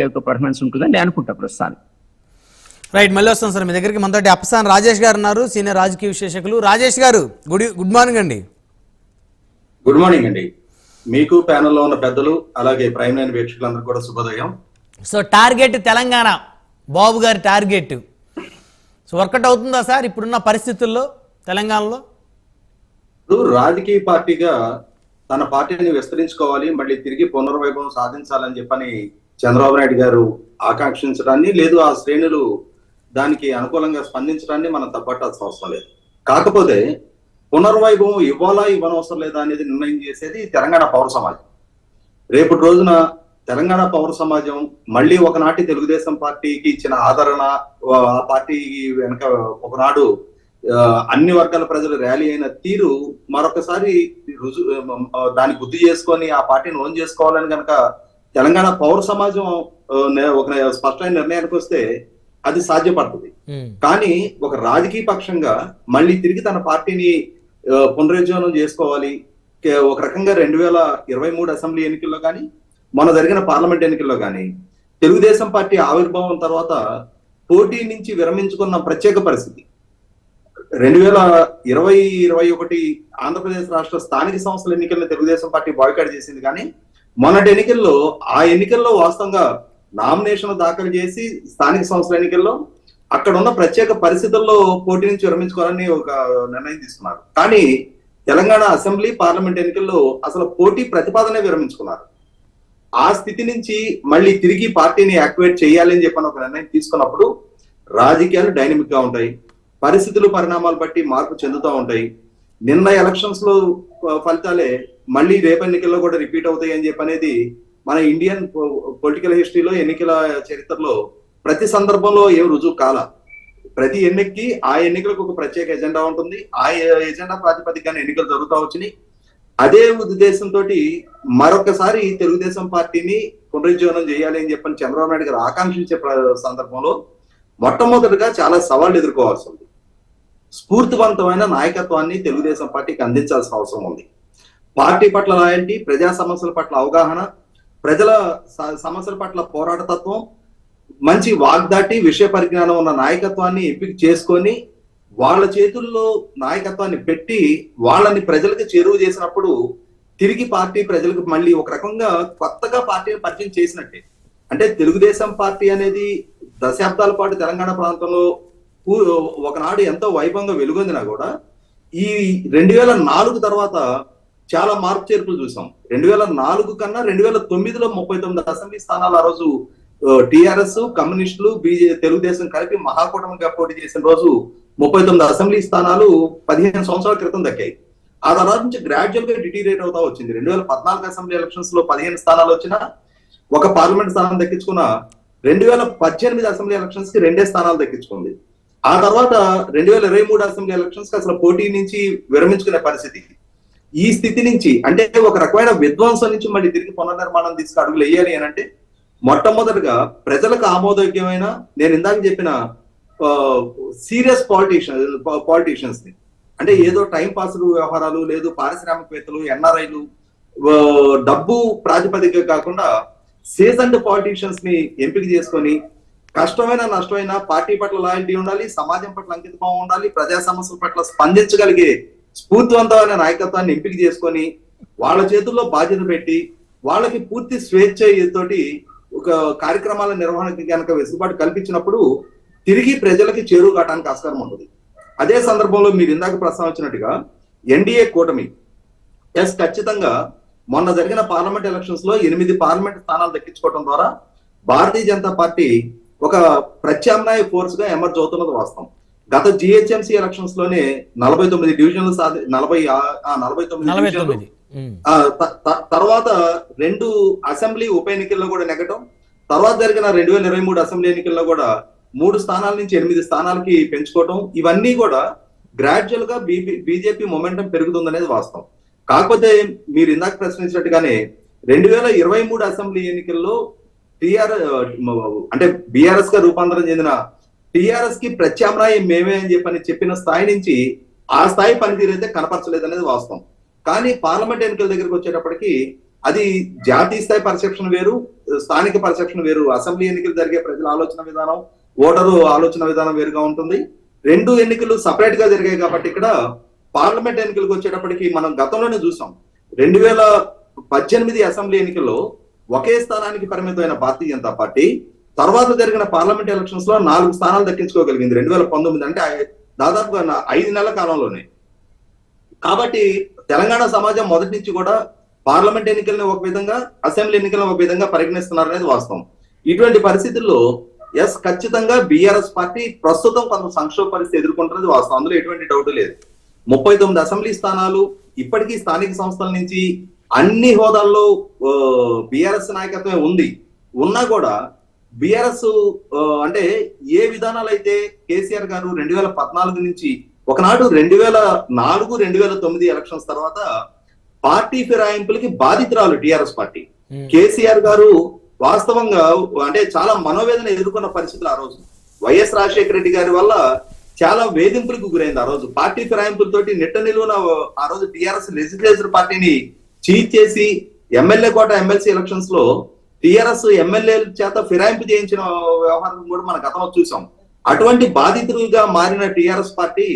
యొక్క పర్ఫార్మెన్స్ ఉంటుందని నేను అనుకుంటా ప్రస్తుతానికి. రైట్, మళ్ళీ వస్తాం సార్ మీ దగ్గరికి. మనతోటి అప్సాన్ రాజేష్ గారు ఉన్నారు, సీనియర్ రాజకీయ విశ్లేషకులు. రాజేష్ గారు గుడ్ మార్నింగ్ అండి. గుడ్ మార్నింగ్ అండి. మీకు ప్యానెల్లో ఉన్న పెద్దలు అలాగే ప్రైమ్ లైన్ వీక్షకులందరూ కూడా శుభోదయం. సో టార్గెట్ తెలంగాణ, బాబు గారి టార్గెట్ సో వర్కౌట్ అవుతుందా సార్ ఇప్పుడున్న పరిస్థితుల్లో తెలంగాణలో? రాజకీయ పార్టీగా తన పార్టీని విస్తరించుకోవాలి, మళ్ళీ తిరిగి పునర్వైభవం సాధించాలని చెప్పని చంద్రబాబు నాయుడు గారు ఆకాంక్షించడాన్ని, లేదు ఆ శ్రేణులు దానికి అనుకూలంగా స్పందించడాన్ని మనం తప్పట్టాల్సిన అవసరం లేదు. కాకపోతే పునర్వైభవం ఇవ్వాలా ఇవ్వనవసరం లేదా అనేది నిర్ణయం చేసేది తెలంగాణ పౌర సమాజం. రేపటి రోజున తెలంగాణ పౌర సమాజం మళ్ళీ ఒకనాటి తెలుగుదేశం పార్టీకి ఇచ్చిన ఆదరణ, ఆ పార్టీకి వెనక ఒకనాడు అన్ని వర్గాల ప్రజలు ర్యాలీ అయిన తీరు మరొకసారి దాన్ని గుర్తు చేసుకొని ఆ పార్టీని ఓన్ చేసుకోవాలని కనుక తెలంగాణ పౌర సమాజం ఒక స్పష్టమైన నిర్ణయానికి వస్తే అది సాధ్యపడుతుంది. కానీ ఒక రాజకీయ పక్షంగా మళ్ళీ తిరిగి తన పార్టీని పునరుజ్జీవనం చేసుకోవాలి, ఒక రకంగా 2023 అసెంబ్లీ ఎన్నికల్లో కానీ మొన్న జరిగిన పార్లమెంట్ ఎన్నికల్లో కానీ తెలుగుదేశం పార్టీ ఆవిర్భావం తర్వాత పోటీ నుంచి విరమించుకున్న ప్రత్యేక పరిస్థితి 2020-21 ఆంధ్రప్రదేశ్ రాష్ట్ర స్థానిక సంస్థల ఎన్నికల్లో తెలుగుదేశం పార్టీ బాయ్కాట్ చేసింది. కానీ మొన్నటి ఎన్నికల్లో ఆ ఎన్నికల్లో వాస్తవంగా నామినేషన్ దాఖలు చేసి స్థానిక సంస్థల ఎన్నికల్లో అక్కడ ఉన్న ప్రత్యేక పరిస్థితుల్లో పోటీ నుంచి విరమించుకోవాలని ఒక నిర్ణయం తీసుకున్నారు. కానీ తెలంగాణ అసెంబ్లీ పార్లమెంట్ ఎన్నికల్లో అసలు పోటీ ప్రతిపాదనే విరమించుకున్నారు. ఆ స్థితి నుంచి మళ్ళీ తిరిగి పార్టీని యాక్టివేట్ చేయాలని చెప్పని ఒక నిర్ణయం తీసుకున్నప్పుడు రాజకీయాలు డైనమిక్ గా ఉంటాయి, పరిస్థితులు పరిణామాలు బట్టి మార్పు చెందుతూ ఉంటాయి. నిన్న ఎలక్షన్స్ లో ఫలితాలే మళ్ళీ రేపు ఎన్నికల్లో కూడా రిపీట్ అవుతాయి అని చెప్పి అనేది మన ఇండియన్ పొలిటికల్ హిస్టరీలో ఎన్నికల చరిత్రలో ప్రతి సందర్భంలో ఏం రుజువు కాల. ప్రతి ఎన్నికకి ఆ ఎన్నికలకు ఒక ప్రత్యేక ఎజెండా ఉంటుంది, ఆ ఎజెండా ప్రాతిపదికన ఎన్నికలు జరుగుతూ వచ్చినాయి. అదే ఉద్దేశంతో మరొకసారి తెలుగుదేశం పార్టీని పునరుజ్జీవనం చేయాలి అని చెప్పని చంద్రబాబు నాయుడు గారు ఆకాంక్షించే సందర్భంలో మొట్టమొదటిగా చాలా సవాళ్లు ఎదుర్కోవాల్సి ఉంది. స్ఫూర్తివంతమైన నాయకత్వాన్ని తెలుగుదేశం పార్టీకి అందించాల్సిన అవసరం ఉంది. పార్టీ పట్ల లాయంటీ, ప్రజా సమస్యల పట్ల అవగాహన, ప్రజల సమస్యల పట్ల పోరాట తత్వం, మంచి వాగ్దాటి, విషయ పరిజ్ఞానం ఉన్న నాయకత్వాన్ని ఎంపిక చేసుకొని వాళ్ళ చేతుల్లో నాయకత్వాన్ని పెట్టి వాళ్ళని ప్రజలకు చేరువ చేసినప్పుడు తిరిగి పార్టీ ప్రజలకు మళ్ళీ ఒక రకంగా కొత్తగా పార్టీని పరిచయం చేసినట్టే. అంటే తెలుగుదేశం పార్టీ అనేది దశాబ్దాల పాటు తెలంగాణ ప్రాంతంలో ఒకనాడు ఎంతో వైభవంగా వెలుగొందినా కూడా ఈ 2004 తర్వాత చాలా మార్పు చేర్పులు చూసాం. 2004 కన్నా 2009లో 39 అసెంబ్లీ స్థానాలు ఆ రోజు టిఆర్ఎస్, కమ్యూనిస్టులు, తెలుగుదేశం కలిపి మహాకూటమిగా పోటీ చేసిన రోజు 39 అసెంబ్లీ స్థానాలు 15 సంవత్సరాల క్రితం దక్కాయి. ఆ తర్వాత నుంచి గ్రాడ్యువల్ గా డిటీరియేట్ అవుతా వచ్చింది. 2014 అసెంబ్లీ ఎలక్షన్స్ లో 15 స్థానాలు వచ్చినా ఒక పార్లమెంట్ స్థానం దక్కించుకున్న 2018 అసెంబ్లీ ఎలక్షన్స్ కి 2 స్థానాలు దక్కించుకుంది. ఆ తర్వాత 2023 అసెంబ్లీ ఎలక్షన్స్ కి అసలు పోటీ నుంచి విరమించుకునే పరిస్థితి. ఈ స్థితి నుంచి అంటే ఒక రకమైన విధ్వంసం నుంచి మళ్ళీ తిరిగి పునర్నిర్మాణం తీసుకు అడుగులు వేయాలి అని అంటే మొట్టమొదటిగా ఆమోదయోగ్యమైన, నేను ఇందాక చెప్పిన సీరియస్ పాలిటీషియన్స్ ని, అంటే ఏదో టైం పాస్ వ్యవహారాలు లేదు, పారిశ్రామికవేత్తలు, ఎన్ఆర్ఐలు, డబ్బు ప్రాతిపదిక కాకుండా సీజన్డ్ పాలిటీషియన్స్ ని ఎంపిక చేసుకొని కష్టమైన నష్టమైన పార్టీ పట్ల లాయల్టీ ఉండాలి, సమాజం పట్ల అంకితభావం ఉండాలి, ప్రజా సమస్యల పట్ల స్పందించగలిగే స్ఫూర్తివంతమైన నాయకత్వాన్ని ఎంపిక చేసుకొని వాళ్ళ చేతుల్లో బాధ్యత పెట్టి వాళ్ళకి పూర్తి స్వేచ్ఛ తోటి ఒక కార్యక్రమాల నిర్వహణకి కనుక వెసులుబాటు కల్పించినప్పుడు తిరిగి ప్రజలకి చేరువ కావడానికి ఆస్కారం ఉంటుంది. అదే సందర్భంలో మీరు ఇందాక ప్రస్తావించినట్టుగా ఎన్డీఏ కూటమి ఖచ్చితంగా మొన్న జరిగిన పార్లమెంట్ ఎలక్షన్స్ లో 8 పార్లమెంట్ స్థానాలు దక్కించుకోవడం ద్వారా భారతీయ జనతా పార్టీ ఒక ప్రత్యామ్నాయ ఫోర్స్ గా ఎమర్జ్ అవుతున్నది వాస్తవం. గత జిహెచ్ఎంసీ ఎలక్షన్స్ లోనే 49 డివిజన్లు 49 తర్వాత 2 అసెంబ్లీ ఉప ఎన్నికల్లో కూడా నెగ్గటం, తర్వాత జరిగిన 2023 అసెంబ్లీ ఎన్నికల్లో కూడా 3 స్థానాల నుంచి 8 స్థానాలకి పెంచుకోవటం, ఇవన్నీ కూడా గ్రాడ్యువల్ గా బీజేపీ మొమెంటం పెరుగుతుందనేది వాస్తవం. కాకపోతే మీరు ఇందాక ప్రశ్నించినట్టుగానే 2023 అసెంబ్లీ ఎన్నికల్లో అంటే బీఆర్ఎస్ గా రూపాంతరం చెందిన టిఆర్ఎస్ కి ప్రత్యామ్నాయం మేమే అని చెప్పిన స్థాయి నుంచి ఆ స్థాయి పనితీరు అయితే కనపరచలేదు అనేది వాస్తవం. కానీ పార్లమెంట్ ఎన్నికల దగ్గరికి వచ్చేటప్పటికి అది జాతీయ స్థాయి పర్సెప్షన్ వేరు, స్థానిక పర్సెప్షన్ వేరు. అసెంబ్లీ ఎన్నికలు జరిగే ప్రజల ఆలోచన విధానం, ఓటరు ఆలోచన విధానం వేరుగా ఉంటుంది. రెండు ఎన్నికలు సపరేట్ గా జరిగాయి కాబట్టి ఇక్కడ పార్లమెంట్ ఎన్నికలకు వచ్చేటప్పటికి మనం గతంలోనే చూసాం. 2018 అసెంబ్లీ ఎన్నికల్లో ఒకే స్థానానికి పరిమితమైన భారతీయ జనతా పార్టీ తర్వాత జరిగిన పార్లమెంట్ ఎలక్షన్స్ లో 4 స్థానాలు దక్కించుకోగలిగింది 2019, అంటే దాదాపుగా 5 నెలల కాలంలోనే. కాబట్టి తెలంగాణ సమాజం మొదటి నుంచి కూడా పార్లమెంట్ ఎన్నికల్ని ఒక విధంగా, అసెంబ్లీ ఎన్నికలను ఒక విధంగా పరిగణిస్తున్నారనేది వాస్తవం. ఇటువంటి పరిస్థితుల్లో ఖచ్చితంగా బీఆర్ఎస్ పార్టీ ప్రస్తుతం కొంత సంక్షోభ పరిస్థితి ఎదుర్కొంటున్నది వాస్తవం, అందులో ఎటువంటి డౌట్ లేదు. 39 అసెంబ్లీ స్థానాలు ఇప్పటికీ స్థానిక సంస్థల నుంచి అన్ని హోదాల్లో బీఆర్ఎస్ నాయకత్వమే ఉంది. ఉన్నా కూడా బీఆర్ఎస్ అంటే ఏ విధానాలు అయితే కేసీఆర్ గారు 2014 నుంచి ఒకనాడు 2004, 2009 ఎలక్షన్స్ తర్వాత పార్టీ ఫిరాయింపులకి బాధితురాలు టిఆర్ఎస్ పార్టీ. కేసీఆర్ గారు వాస్తవంగా అంటే చాలా మనోవేదన ఎదుర్కొన్న పరిస్థితులు ఆ రోజు. వైఎస్ రాజశేఖర రెడ్డి గారి వల్ల చాలా వేధింపులకు గురైంది ఆ రోజు. పార్టీ ఫిరాయింపులతోటి నిట్ట నిలువున ఆ రోజు టిఆర్ఎస్ లెజిస్లేచర్ పార్టీని చీట్ చేసి ఎమ్మెల్యే కోట, ఎమ్మెల్సీ ఎలక్షన్స్ లో టిఆర్ఎస్ ఎమ్మెల్యేల చేత ఫిరాయింపు చేయించిన వ్యవహారం కూడా మన గతంలో చూసాం. అటువంటి బాధితులుగా మారిన టిఆర్ఎస్ పార్టీ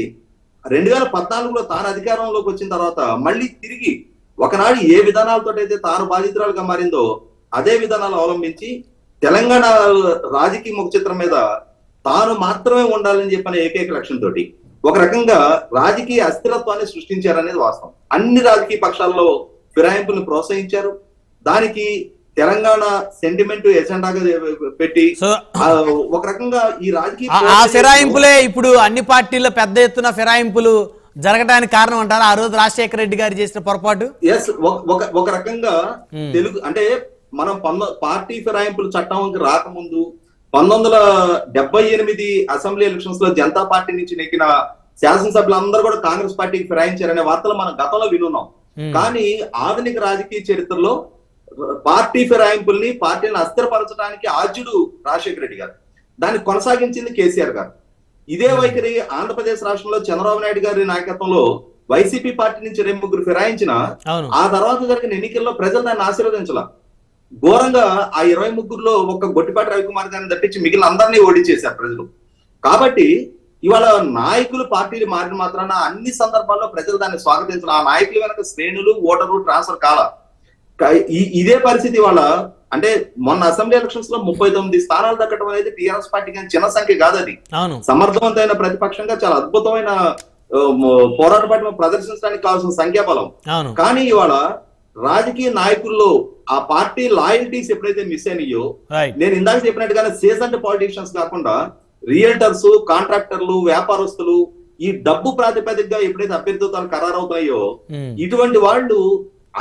2014లో తాను అధికారంలోకి వచ్చిన తర్వాత మళ్ళీ తిరిగి ఒకనాడు ఏ విధానాలతో అయితే తాను బాధితురాలుగా మారిందో అదే విధానాలు అవలంబించి తెలంగాణ రాజకీయ ముఖ చిత్రం మీద తాను మాత్రమే ఉండాలని చెప్పిన ఏకైక లక్ష్యం తోటి ఒక రకంగా రాజకీయ అస్థిరత్వాన్ని సృష్టించారనేది వాస్తవం. అన్ని రాజకీయ పక్షాల్లో ఫిరాయింపులను ప్రోత్సహించారు. దానికి తెలంగాణ సెంటిమెంట్ ఎజెండాగా పెట్టి ఒక రకంగా ఈ రాజకీయ ఫిరాయింపులే ఇప్పుడు అన్ని పార్టీల్లో పెద్ద ఎత్తున ఫిరాయింపులు జరగడానికి కారణం అంటారు ఆ రోజు రాజశేఖర రెడ్డి గారు చేసిన పొరపాటు. ఒక రకంగా తెలుగు అంటే మనం పార్టీ ఫిరాయింపుల చట్టం రాకముందు 1978 అసెంబ్లీ ఎలక్షన్స్ లో జనతా పార్టీ నుంచి నెక్కిన శాసనసభ్యులందరూ కూడా కాంగ్రెస్ పార్టీకి ఫిరాయించారనే వార్తలు మనం గతంలో వినున్నాం. కానీ ఆధునిక రాజకీయ చరిత్రలో పార్టీ ఫిరాయింపుల్ని, పార్టీని అస్థిరపరచడానికి ఆద్యుడు రాజశేఖర రెడ్డి గారు, దాన్ని కొనసాగించింది కేసీఆర్ గారు. ఇదే వైఖరి ఆంధ్రప్రదేశ్ రాష్ట్రంలో చంద్రబాబు నాయుడు గారి నాయకత్వంలో వైసీపీ పార్టీ నుంచి 2 ఫిరాయించిన ఆ తర్వాత జరిగిన ఎన్నికల్లో ప్రజలు దాన్ని ఆశీర్వదించాల. ఘోరంగా ఆ 23లో ఒక్క గొట్టిపాటి రవికుమార్ గారిని తప్పించి మిగిలిన అందరినీ ఓడించేశారు ప్రజలు. కాబట్టి ఇవాళ నాయకులు పార్టీలు మారిన మాత్రాన అన్ని సందర్భాల్లో ప్రజలు దాన్ని స్వాగతించాలి. ఆ నాయకులు వెనక శ్రేణులు, ఓటర్లు ట్రాన్స్ఫర్ కాల. ఇదే పరిస్థితి ఇవాళ అంటే మొన్న అసెంబ్లీ ఎలక్షన్స్ లో 39 స్థానాలు దక్కడం అనేది టీఆర్ఎస్ పార్టీకి చిన్న సంఖ్య కాదు. అది సమర్థవంతమైన ప్రతిపక్షంగా చాలా అద్భుతమైన పోరాట పట్ల ప్రదర్శించడానికి కావాల్సిన సంఖ్యాబలం. కానీ ఇవాళ రాజకీయ నాయకుల్లో ఆ పార్టీ లాయల్టీస్ ఎప్పుడైతే మిస్ అయినాయో, నేను ఇందాక చెప్పినట్టుగానే సీజన్డ్ పాలిటిషియన్స్ కాకుండా రియల్టర్స్, కాంట్రాక్టర్లు, వ్యాపారస్తులు ఈ డబ్బు ప్రాతిపదికగా ఎప్పుడైతే అభ్యర్థిత్వాలు ఖరారవుతాయో ఇటువంటి వాళ్ళు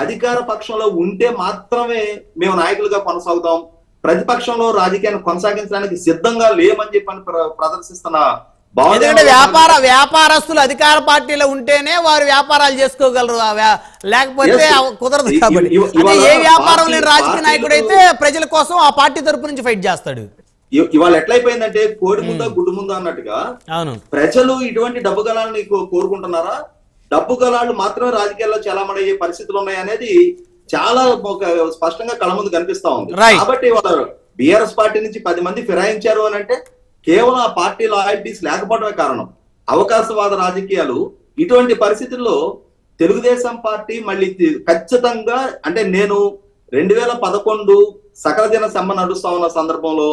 అధికార పక్షంలో ఉంటే మాత్రమే మేము నాయకులుగా కొనసాగుతాం, ప్రతిపక్షంలో రాజకీయాన్ని కొనసాగించడానికి సిద్ధంగా లేమని చెప్పని ప్రదర్శిస్తున్న వ్యాపారస్తులు అధికార పార్టీలో ఉంటేనే వారు వ్యాపారాలు చేసుకోగలరు, లేకపోతే కుదరదు. కాబట్టి ఏ వ్యాపారం లేని రాజకీయ నాయకుడు అయితే ప్రజల కోసం ఆ పార్టీ తరపు నుంచి ఫైట్ చేస్తాడు. ఇవాళ ఎట్లయిపోయిందంటే కోడి ముందా గుడ్డు ముందా అన్నట్టుగా ప్రజలు ఇటువంటి డబ్బు గలాన్ని కోరుకుంటున్నారా, డబ్బు గలాళ్ళు మాత్రమే రాజకీయాల్లో చలామణి అయ్యే పరిస్థితులు ఉన్నాయనేది చాలా స్పష్టంగా కళ్ళ ముందు కనిపిస్తా ఉంది. కాబట్టి వాళ్ళ బీఆర్ఎస్ పార్టీ నుంచి 10 మంది ఫిరాయించారు అని అంటే కేవలం ఆ పార్టీ లాయల్టీస్ లేకపోవడమే కారణం. అవకాశవాద రాజకీయాలు ఇటువంటి పరిస్థితుల్లో తెలుగుదేశం పార్టీ మళ్ళీ ఖచ్చితంగా అంటే నేను 2011 సకల జన సమ్మ నడుస్తా ఉన్న సందర్భంలో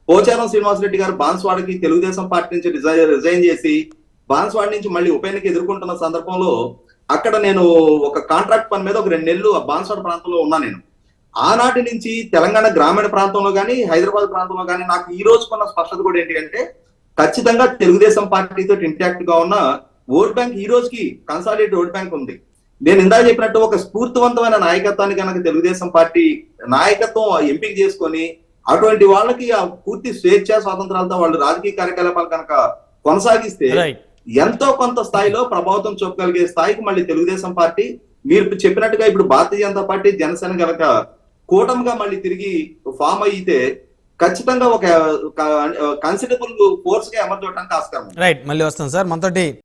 పోచారం శ్రీనివాసరెడ్డి గారు బాన్స్వాడకి తెలుగుదేశం పార్టీ నుంచి రిజైన్ చేసి బాన్స్వాడ నుంచి మళ్ళీ ఉప ఎన్నిక ఎదుర్కొంటున్న సందర్భంలో అక్కడ నేను ఒక కాంట్రాక్ట్ పని మీద ఒక 2 నెలలు బాన్స్వాడ ప్రాంతంలో ఉన్నా. నేను ఆనాటి నుంచి తెలంగాణ గ్రామీణ ప్రాంతంలో కానీ హైదరాబాద్ ప్రాంతంలో కానీ నాకు ఈ రోజుకున్న స్పష్టత కూడా ఏంటి అంటే ఖచ్చితంగా తెలుగుదేశం పార్టీతో ఇంటాక్ట్ గా ఉన్న ఓట్ బ్యాంక్ ఈ రోజుకి కన్సాలిడేటెడ్ ఓట్ బ్యాంక్ ఉంది. నేను ఇందాక చెప్పినట్టు ఒక స్ఫూర్తివంతమైన నాయకత్వాన్ని కనుక తెలుగుదేశం పార్టీ నాయకత్వం ఎంపిక చేసుకొని అటువంటి వాళ్ళకి ఆ పూర్తి స్వేచ్ఛ స్వాతంత్రాలతో వాళ్ళు రాజకీయ కార్యకలాపాలు కనుక కొనసాగిస్తే ఎంతో కొంత స్థాయిలో ప్రభావితం చూపగలిగే స్థాయికి మళ్ళీ తెలుగుదేశం పార్టీ, మీరు చెప్పినట్టుగా ఇప్పుడు భారతీయ జనతా పార్టీ, జనసేన కనుక కూటమిగా మళ్ళీ తిరిగి ఫామ్ అయితే ఖచ్చితంగా ఒక కన్సిడరబుల్ ఫోర్స్ గా ఎమర్జ్ అవడానికి ఆస్కారం. రైట్, మళ్ళీ వస్తాం సార్ మనతోటి.